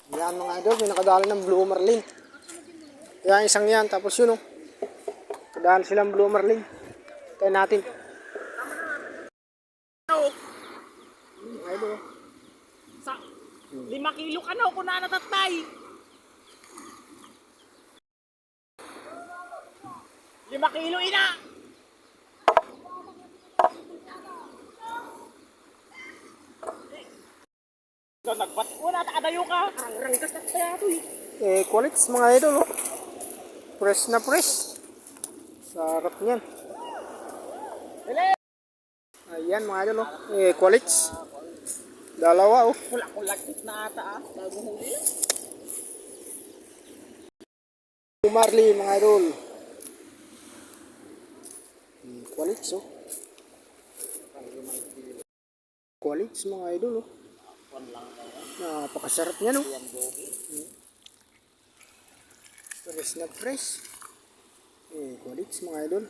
Yan mga idol, may nakadala ng blue marlin. Yan isang yan, tapos yun oh. Kadaan silang blue marlin. Tayo natin. Idol. Sa 5 kilo ka na ako na natatay. 5 kilo ina. So nagbat wala ta kadayo ka. Ang rangkas na kaya to eh. Qualits mga idol oh. Fresh na fresh. Sarap niyan. Ayan mga idol oh. Qualits. Dalawa oh. Wala ko lagkit na ata bago huli. Marlin mga idol. Qualits oh. Qualits mga idol oh. Napakasarap niyan oh. Fresh na fresh. Qualits mga idol.